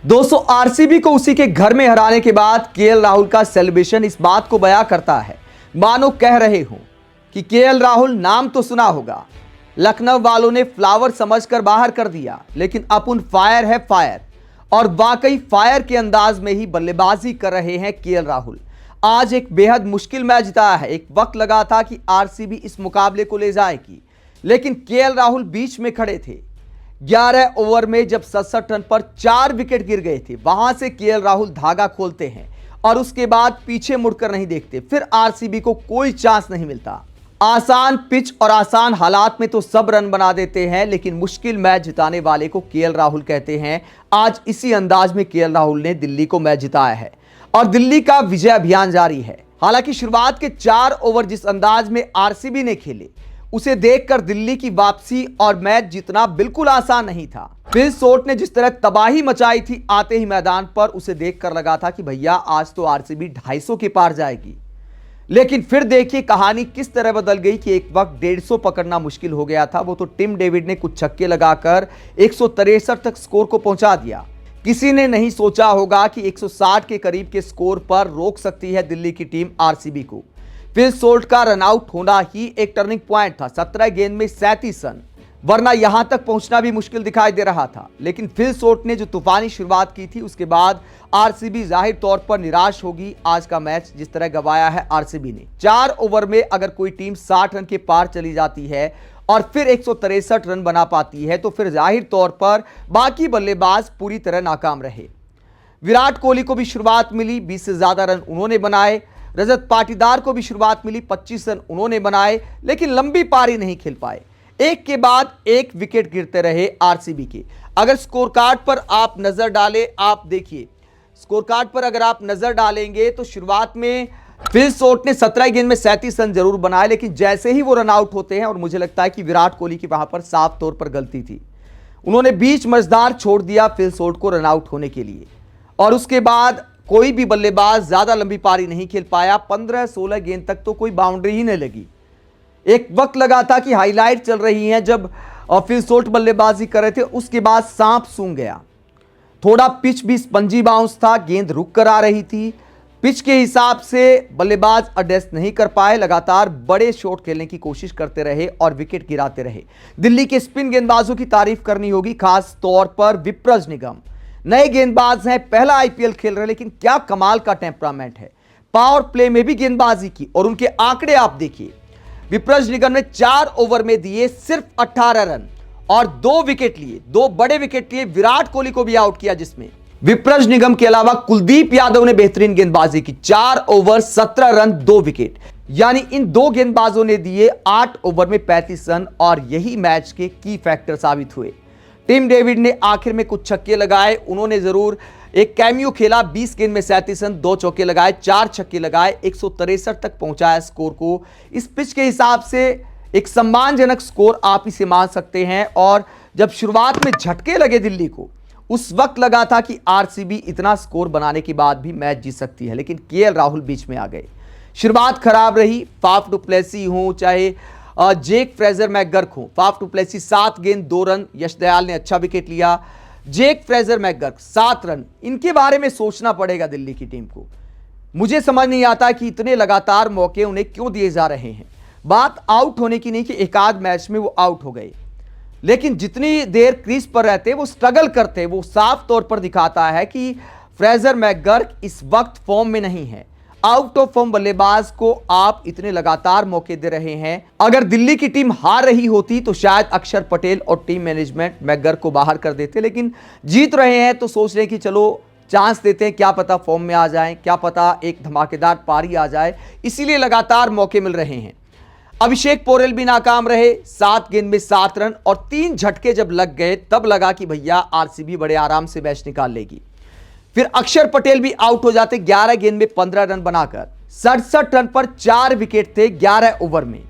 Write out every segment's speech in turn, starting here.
दोस्तों, आरसीबी को उसी के घर में हराने के बाद केएल राहुल का सेलिब्रेशन इस बात को बयां करता है मानो कह रहे हो कि केएल राहुल नाम तो सुना होगा, लखनऊ वालों ने फ्लावर समझकर बाहर कर दिया, लेकिन अपुन फायर है फायर। और वाकई फायर के अंदाज में ही बल्लेबाजी कर रहे हैं केएल राहुल। आज एक बेहद मुश्किल मैच जिताया है। एक वक्त लगा था कि आरसीबी इस मुकाबले को ले जाएगी, लेकिन केएल राहुल बीच में खड़े थे। 11 ओवर में जब 67 रन पर 4 विकेट गिर गए थे, वहां से केएल राहुल धागा खोलते हैं और उसके बाद पीछे मुड़कर नहीं देखते। फिर आरसीबी को कोई चांस नहीं मिलता। आसान पिच और आसान हालात में तो सब रन बना देते हैं, लेकिन मुश्किल मैच जिताने वाले को केएल राहुल कहते हैं। आज इसी अंदाज में केएल राहुल ने दिल्ली को मैच जिताया है और दिल्ली का विजय अभियान जारी है। हालांकि शुरुआत के 4 ओवर जिस अंदाज में आरसीबी ने खेले, उसे देखकर दिल्ली की वापसी और मैच जीतना बिल्कुल आसान नहीं था। फिल शॉर्ट ने जिस तरह तबाही मचाई थी आते ही मैदान पर, उसे देखकर लगा था कि भैया आज तो आरसीबी 250 के पार जाएगी। लेकिन फिर देखिए कहानी किस तरह बदल गई कि एक वक्त 150 पकड़ना मुश्किल हो गया था। वो तो टिम डेविड ने कुछ छक्के लगाकर 163 तक स्कोर को पहुंचा दिया। किसी ने नहीं सोचा होगा कि 160 के करीब के स्कोर पर रोक सकती है दिल्ली की टीम आरसीबी को। फिल शॉर्ट का रनआउट होना ही एक टर्निंग पॉइंट था। 17 गेंद में 37 रन, वरना यहां तक पहुंचना भी मुश्किल दिखाई दे रहा था। लेकिन फिल शॉर्ट ने जो तूफानी शुरुआत की थी, उसके बाद आरसीबी जाहिर तौर पर निराश होगी। आज का मैच जिस तरह गंवाया है आरसीबी ने, 4 ओवर में अगर कोई टीम 60 रन के पार चली जाती है और फिर 163 रन बना पाती है, तो फिर जाहिर तौर पर बाकी बल्लेबाज पूरी तरह नाकाम रहे। विराट कोहली को भी शुरुआत मिली, 20 से ज्यादा रन उन्होंने बनाए। रजत पाटीदार को भी शुरुआत मिली, 25 रन उन्होंने बनाए, लेकिन लंबी पारी नहीं खेल पाए। एक के बाद एक विकेट गिरते रहे आरसीबी के। अगर स्कोर कार्ड पर आप नजर डालें, आप देखिए स्कोर कार्ड पर अगर आप नजर डालेंगे तो शुरुआत में फिल शॉर्ट ने 17 गेंद में 37 रन जरूर बनाए, लेकिन जैसे ही वो रन आउट होते हैं, और मुझे लगता है कि विराट कोहली की वहां पर साफ तौर पर गलती थी, उन्होंने बीच मझदार छोड़ दिया फिल शॉर्ट को रन आउट होने के लिए। और उसके बाद कोई भी बल्लेबाज ज्यादा लंबी पारी नहीं खेल पाया। 15-16 गेंद तक तो कोई बाउंड्री ही नहीं लगी। एक वक्त लगा था कि हाईलाइट चल रही हैं जब फिल शॉर्ट बल्लेबाजी कर रहे थे, उसके बाद सांप सूंघ गया। थोड़ा पिच भी स्पंजी बाउंस था, गेंद रुक कर आ रही थी। पिच के हिसाब से बल्लेबाज एडजस्ट नहीं कर पाए, लगातार बड़े शॉट खेलने की कोशिश करते रहे और विकेट गिराते रहे। दिल्ली के स्पिन गेंदबाजों की तारीफ करनी होगी, खास तौर पर विप्रज निगम। नए गेंदबाज हैं, पहला आईपीएल खेल रहे हैं, लेकिन क्या कमाल का टेम्परामेंट है। पावर प्ले में भी गेंदबाजी की और उनके आंकड़े आप देखिए। विप्रज निगम ने 4 ओवर में दिए सिर्फ 18 रन और 2 विकेट लिए, 2 बड़े विकेट लिए। विराट कोहली को भी आउट किया, जिसमें विप्रज निगम के अलावा कुलदीप यादव ने बेहतरीन गेंदबाजी की। 4 ओवर 17 रन 2 विकेट, यानी इन 2 गेंदबाजों ने दिए 8 ओवर में 35 रन और यही मैच के की फैक्टर साबित हुए। टिम डेविड ने आखिर में कुछ छक्के लगाए, उन्होंने जरूर एक कैमियो खेला। 20 गेंद में 37 रन, 2 चौके लगाए, 4 छक्के लगाए, 163 तक पहुंचाया स्कोर को। इस पिच के हिसाब से एक सम्मानजनक स्कोर आप इसे मान सकते हैं। और जब शुरुआत में झटके लगे दिल्ली को, उस वक्त लगा था कि आरसीबी इतना स्कोर बनाने के बाद भी मैच जीत सकती है, लेकिन केएल राहुल बीच में आ गए। शुरुआत खराब रही। फाफ डु प्लेसी हो चाहे जेक फ्रेजर मैकगर्क हो, फाफ डु प्लेसी 7 गेंद 2 रन, यश दयाल ने अच्छा विकेट लिया। जेक फ्रेजर मैकगर्क 7 रन, इनके बारे में सोचना पड़ेगा दिल्ली की टीम को। मुझे समझ नहीं आता कि इतने लगातार मौके उन्हें क्यों दिए जा रहे हैं। बात आउट होने की नहीं कि एक आध मैच में वो आउट हो गए, लेकिन जितनी देर क्रीज पर रहते वो स्ट्रगल करते, वो साफ तौर पर दिखाता है कि फ्रेजर मैकगर्क इस वक्त फॉर्म में नहीं है। आउट ऑफ फॉर्म बल्लेबाज को आप इतने लगातार मौके दे रहे हैं। अगर दिल्ली की टीम हार रही होती तो शायद अक्षर पटेल और टीम मैनेजमेंट मैकगर्क को बाहर कर देते, लेकिन जीत रहे हैं तो सोच रहे हैं कि चलो चांस देते हैं, क्या पता फॉर्म में आ जाएं, क्या पता एक धमाकेदार पारी आ जाए, इसीलिए लगातार मौके मिल रहे हैं। अभिषेक पोरेल भी नाकाम रहे, 7 गेंद में 7 रन और 3 झटके जब लग गए तब लगा कि भैया आरसीबी बड़े आराम से मैच निकाल लेगी। फिर अक्षर पटेल भी आउट हो जाते 11 गेंद में 15 रन बनाकर। 67 रन पर 4 विकेट थे 11 ओवर में।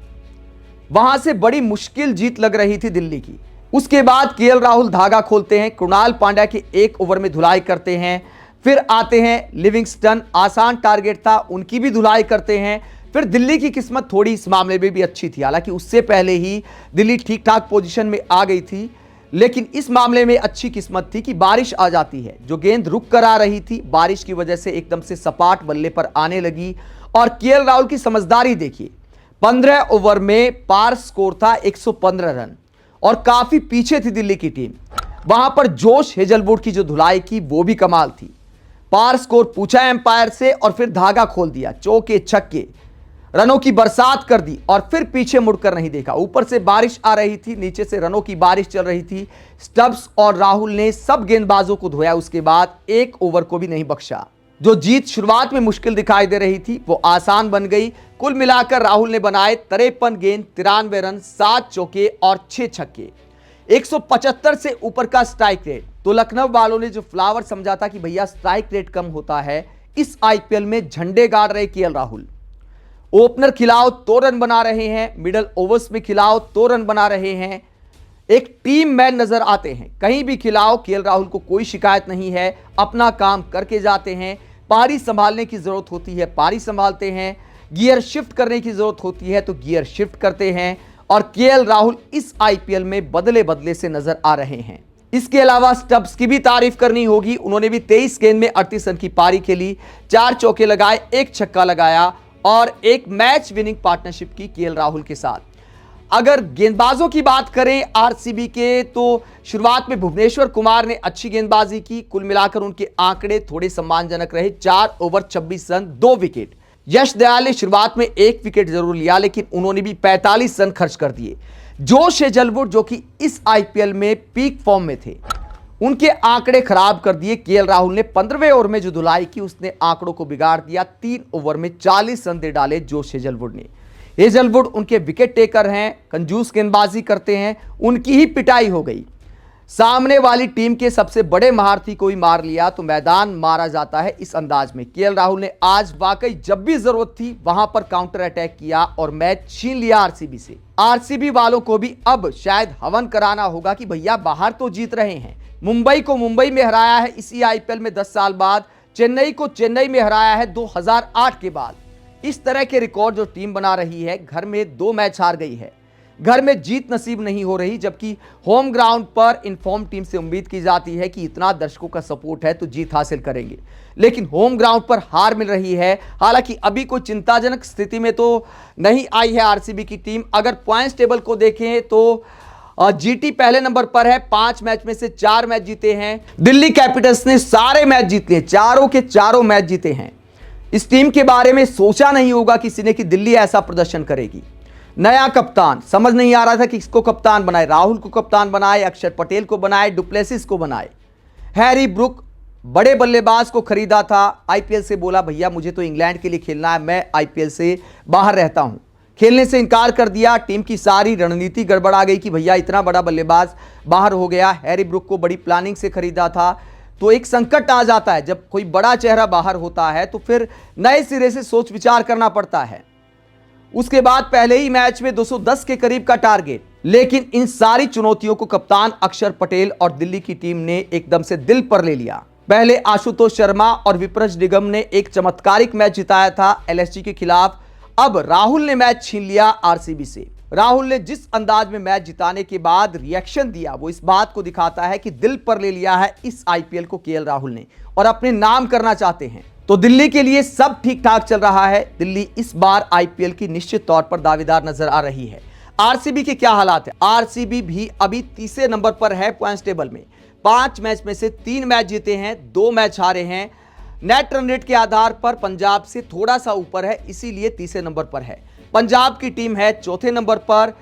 वहां से बड़ी मुश्किल जीत लग रही थी दिल्ली की। उसके बाद केएल राहुल धागा खोलते हैं, कृणाल पांड्या के 1 ओवर में धुलाई करते हैं। फिर आते हैं लिविंगस्टन, आसान टारगेट था, उनकी भी धुलाई करते हैं। फिर दिल्ली की किस्मत थोड़ी इस मामले में भी अच्छी थी, हालांकि उससे पहले ही दिल्ली ठीक ठाक पोजीशन में आ गई थी। लेकिन इस मामले में अच्छी किस्मत थी कि बारिश आ जाती है। जो गेंद रुक कर आ रही थी, बारिश की वजह से एकदम से सपाट बल्ले पर आने लगी। और केएल राहुल की समझदारी देखिए, 15 ओवर में पार स्कोर था 115 रन और काफी पीछे थी दिल्ली की टीम। वहां पर जोश हेजलवुड की जो धुलाई की वो भी कमाल थी। पार स्कोर पूछा एम्पायर से और फिर धागा खोल दिया, चौके छक्के रनों की बरसात कर दी और फिर पीछे मुड़कर नहीं देखा। ऊपर से बारिश आ रही थी, नीचे से रनों की बारिश चल रही थी। स्टब्स और राहुल ने सब गेंदबाजों को धोया, उसके बाद एक ओवर को भी नहीं बख्शा। जो जीत शुरुआत में मुश्किल दिखाई दे रही थी वो आसान बन गई। कुल मिलाकर राहुल ने बनाए 53 गेंद, 93 रन, 7 चौके और 6 छक्के, 175 से ऊपर का स्ट्राइक रेट। तो लखनऊ वालों ने जो फ्लावर समझा था कि भैया स्ट्राइक रेट कम होता है, इस आईपीएल में झंडे गाड़ रहे केएल राहुल। ओपनर खिलाओ तो रन बना रहे हैं, मिडल ओवर्स में खिलाओ तो रन बना रहे हैं, एक टीम मैन नजर आते हैं। कहीं भी खिलाओ केएल राहुल को कोई शिकायत नहीं है, अपना काम करके जाते हैं। पारी संभालने की जरूरत होती है, पारी संभालते हैं। गियर शिफ्ट करने की जरूरत होती है तो गियर शिफ्ट करते हैं। और केएल राहुल इस आईपीएल में बदले बदले से नजर आ रहे हैं। इसके अलावा स्टब्स की भी तारीफ करनी होगी। उन्होंने भी 23 गेंद में 38 रन की पारी खेली, 4 चौके लगाए, 1 छक्का लगाया और एक मैच विनिंग पार्टनरशिप की केएल राहुल के साथ। अगर गेंदबाजों की बात करें आरसीबी के, तो शुरुआत में भुवनेश्वर कुमार ने अच्छी गेंदबाजी की। कुल मिलाकर उनके आंकड़े थोड़े सम्मानजनक रहे, 4 ओवर 26 रन, 2 विकेट। यश दयाल ने शुरुआत में 1 विकेट जरूर लिया, लेकिन उन्होंने भी 45 रन खर्च कर दिए। जोश हेजलवुड जो कि इस आईपीएल में पीक फॉर्म में थे, उनके आंकड़े खराब कर दिए। केएल राहुल ने 15वें ओवर में जो धुलाई की उसने आंकड़ों को बिगाड़ दिया। 3 ओवर में 40 रन दे डाले जोश हेजलवुड ने। हेजलवुड उनके विकेट टेकर हैं, कंजूस गेंदबाजी करते हैं, उनकी ही पिटाई हो गई। सामने वाली टीम के सबसे बड़े महारथी को ही मार लिया तो मैदान मारा जाता है इस अंदाज में। केएल राहुल ने आज वाकई जब भी जरूरत थी वहां पर काउंटर अटैक किया और मैच छीन लिया आरसीबी से। आरसीबी वालों को भी अब शायद हवन कराना होगा कि भैया बाहर तो जीत रहे हैं। मुंबई को मुंबई में हराया है इसी आईपीएल में 10 साल बाद, चेन्नई को चेन्नई में हराया है 2008 के बाद। इस तरह के रिकॉर्ड जो टीम बना रही है, घर में 2 मैच हार गई है, घर में जीत नसीब नहीं हो रही, जबकि होम ग्राउंड पर इनफॉर्म टीम से उम्मीद की जाती है कि इतना दर्शकों का सपोर्ट है तो जीत हासिल करेंगे, लेकिन होम ग्राउंड पर हार मिल रही है। हालांकि अभी कोई चिंताजनक स्थिति में तो नहीं आई है आरसीबी की टीम। अगर पॉइंट्स टेबल को देखें तो जीटी पहले नंबर पर है, 5 मैच में से 4 मैच जीते हैं। दिल्ली कैपिटल्स ने सारे मैच जीत लिए, चारों के चारों मैच जीते हैं। इस टीम के बारे में सोचा नहीं होगा किसी ने कि दिल्ली ऐसा प्रदर्शन करेगी। नया कप्तान, समझ नहीं आ रहा था कि किसको कप्तान बनाए, राहुल को कप्तान बनाए, अक्षर पटेल को बनाए, डुप्लेसिस को बनाए। हैरी ब्रुक बड़े बल्लेबाज को खरीदा था, आईपीएल से बोला भैया मुझे तो इंग्लैंड के लिए खेलना है, मैं आईपीएल से बाहर रहता हूं। खेलने से इनकार कर दिया। टीम की सारी रणनीति गड़बड़ा गई कि भैया इतना बड़ा बल्लेबाज बाहर हो गया। हैरी ब्रुक को बड़ी प्लानिंग से खरीदा था, तो एक संकट आ जाता है जब कोई बड़ा चेहरा बाहर होता है तो फिर नए सिरे से सोच विचार करना पड़ता है। उसके बाद पहले ही मैच में 210 के करीब का टारगेट, लेकिन इन सारी चुनौतियों को कप्तान अक्षर पटेल और दिल्ली की टीम ने एकदम से दिल पर ले लिया। पहले आशुतोष शर्मा और विप्रज निगम ने एक चमत्कारिक मैच जिताया था एलएसजी के खिलाफ। अब राहुल ने मैच छीन लिया आरसीबी से। राहुल ने जिस अंदाज में मैच जिताने के बाद रिएक्शन दिया वो इस बात को दिखाता है कि दिल पर ले लिया है इस आईपीएल को केएल राहुल ने और अपने नाम करना चाहते हैं। तो दिल्ली के लिए सब ठीक ठाक चल रहा है। दिल्ली इस बार आईपीएल की निश्चित तौर पर दावेदार नजर आ रही है। आरसीबी के क्या हालात है? आरसीबी भी अभी तीसरे नंबर पर है पॉइंट्स टेबल में। 5 मैच में से 3 मैच जीते हैं, 2 मैच हारे हैं। नेट रन रेट के आधार पर पंजाब से थोड़ा सा ऊपर है, इसीलिए तीसरे नंबर पर है। पंजाब की टीम है चौथे नंबर पर,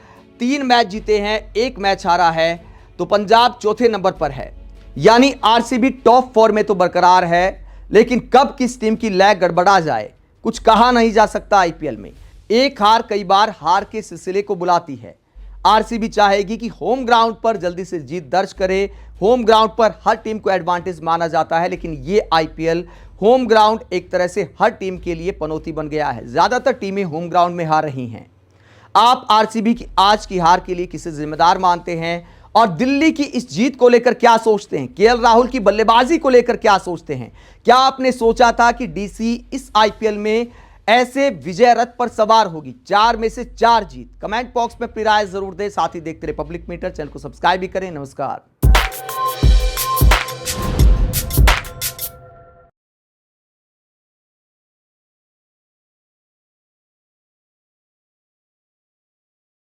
3 मैच जीते हैं, 1 मैच हारा है, तो पंजाब चौथे नंबर पर है। यानी आरसीबी टॉप 4 में तो बरकरार है, लेकिन कब किस टीम की लैग गड़बड़ा जाए कुछ कहा नहीं जा सकता। आईपीएल में एक हार कई बार हार के सिलसिले को बुलाती है। आरसीबी चाहेगी कि होम ग्राउंड पर जल्दी से जीत दर्ज करे। होम ग्राउंड पर हर टीम को एडवांटेज माना जाता है, लेकिन ये आईपीएल होम ग्राउंड एक तरह से हर टीम के लिए पनौती बन गया है। ज्यादातर टीमें होम ग्राउंड में हार रही हैं। आप आरसीबी की आज की हार के लिए किसे जिम्मेदार मानते हैं और दिल्ली की इस जीत को लेकर क्या सोचते हैं? केएल राहुल की बल्लेबाजी को लेकर क्या सोचते हैं? क्या आपने सोचा था कि डीसी इस आईपीएल में ऐसे विजय रथ पर सवार होगी? 4 में से 4 जीत। कमेंट बॉक्स में अपनी राय जरूर दें। साथ ही देखते रहे पब्लिक मीटर, चैनल को सब्सक्राइब भी करें। नमस्कार।